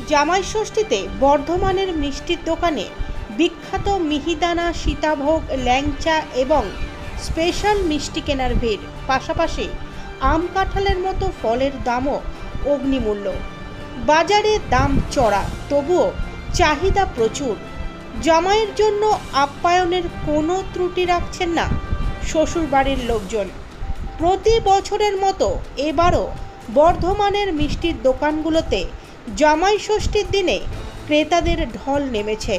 জামাই ষষ্ঠীতে বর্ধমানের মিষ্টির দোকানে বিখ্যাত মিহিদানা, সীতাভোগ, ল্যাংচা এবং স্পেশাল মিষ্টি কেনার ভিড়। পাশাপাশি আম কাঁঠালের মতো ফলের দামও অগ্নিমূল্য। বাজারে দাম চড়া, তবুও চাহিদা প্রচুর। জামাইয়ের জন্য আপ্যায়নের কোনো ত্রুটি রাখছেন না শ্বশুরবাড়ির লোকজন। প্রতি বছরের মতো এবারও বর্ধমানের মিষ্টির দোকানগুলোতে জামাই ষষ্ঠীর দিনে ক্রেতাদের ঢল নেমেছে।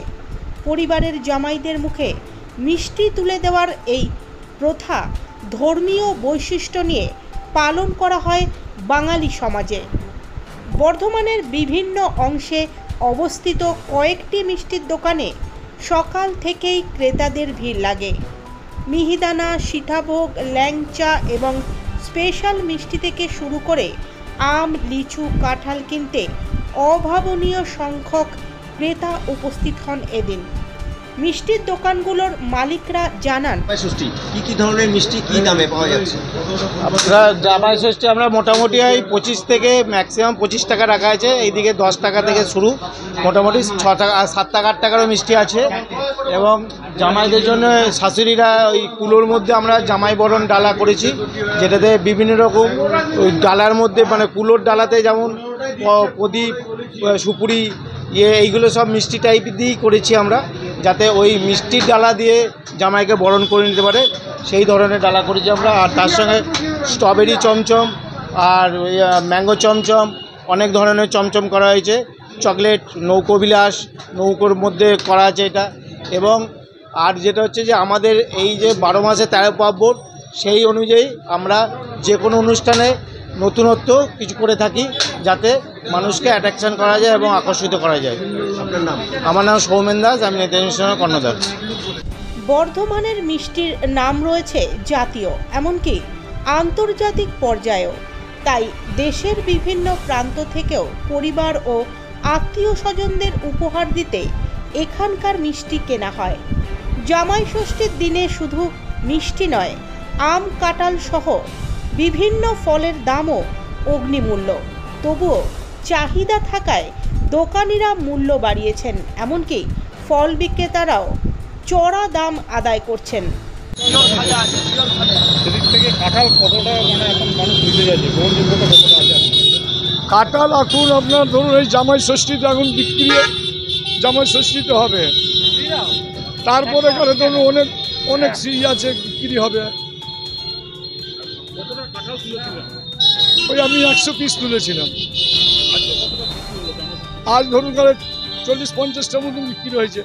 পরিবারের জামাইদের মুখে মিষ্টি তুলে দেওয়ার এই প্রথা ধর্মীয় বৈশিষ্ট্য নিয়ে পালন করা হয় বাঙালি সমাজে। বর্ধমানের বিভিন্ন অংশে অবস্থিত কয়েকটি মিষ্টির দোকানে সকাল থেকেই ক্রেতাদের ভিড় লাগে। মিহিদানা, সীতাভোগ, ল্যাংচা এবং স্পেশাল মিষ্টি থেকে শুরু করে আম, লিচু, কাঁঠাল কিনতে অভাবনীয় সংখ্যক ক্রেতা উপস্থিত হন এদিন। মিষ্টির দোকানগুলোর মালিকরা জানান, কি কি ধরনের মিষ্টি কি দামে পাওয়া যাচ্ছে? আমরা জামাই ষষ্ঠী আমরা মোটামুটি 25 থেকে ম্যাক্সিমাম 25 টাকা রাখা আছে। এইদিকে 10 টাকা থেকে শুরু, মোটামুটি 6 টাকা, 7 টাকা 8 টাকারও মিষ্টি আছে। এবং জামাইদের জন্য শাশুড়িরা ওই কুলোর মধ্যে আমরা জামাই বরণ ডালা করেছি, যেটাতে বিভিন্ন রকম ওই ডালার মধ্যে মানে কুলোর ডালাতে যেমন প্রদীপ, সুপুরি, এইগুলো সব মিষ্টি টাইপ দিয়েই করেছি আমরা, যাতে ওই মিষ্টির ডালা দিয়ে জামাইকে বরণ করে নিতে পারে সেই ধরনের ডালা করেছি আমরা। আর তার সঙ্গে স্ট্রবেরি চমচম আর ম্যাঙ্গো চমচম, অনেক ধরনের চমচম করা হয়েছে। চকলেট নৌকোবিলাস, নৌকোর মধ্যে করা আছে এটা। এবং আর যেটা হচ্ছে যে আমাদের এই যে 12 মাসে 13 পার্বণ, সেই অনুযায়ী আমরা যে কোনো অনুষ্ঠানে নতুনত্ব কিছু করে থাকি, যাতে মানুষকে অ্যাট্রাকশন করা যায় এবং আকর্ষিত করা যায়। আপনার নাম? আমার নাম সৌমেন দাস, আমি নেতাজি মিষ্টান্ন কর্ণধার। বর্ধমানের মিষ্টির নাম রয়েছে জাতীয়, এমনকি আন্তর্জাতিক পর্যায়েও। তাই দেশের বিভিন্ন প্রান্ত থেকেও পরিবার ও আত্মীয় স্বজনদের উপহার দিতে এখানকার মিষ্টি কেনা হয়। জামাই ষষ্ঠীর দিনে শুধু মিষ্টি নয়, আম, কাঁঠাল সহ বিভিন্ন ফলের দামও অগ্নিমূল্য। তবুও চাহিদা থাকায় দোকানিরা মূল্য বাড়িয়েছেন, এমনকি ফল বিক্রেতারাও চড়া দাম আদায় করছেন। কাঁঠাল এখন আপনার ধরুন এই জামাই ষষ্ঠীতে এখন বিক্রি, জামাই ষষ্ঠীতে হবে, তারপরে করে ধরুন অনেক অনেক সিজ আছে বিক্রি হবে। ওই আমি 100 পিস তুলেছিলাম, আজ ধরুন করে 40-50টার মতন বিক্রি হয়েছে।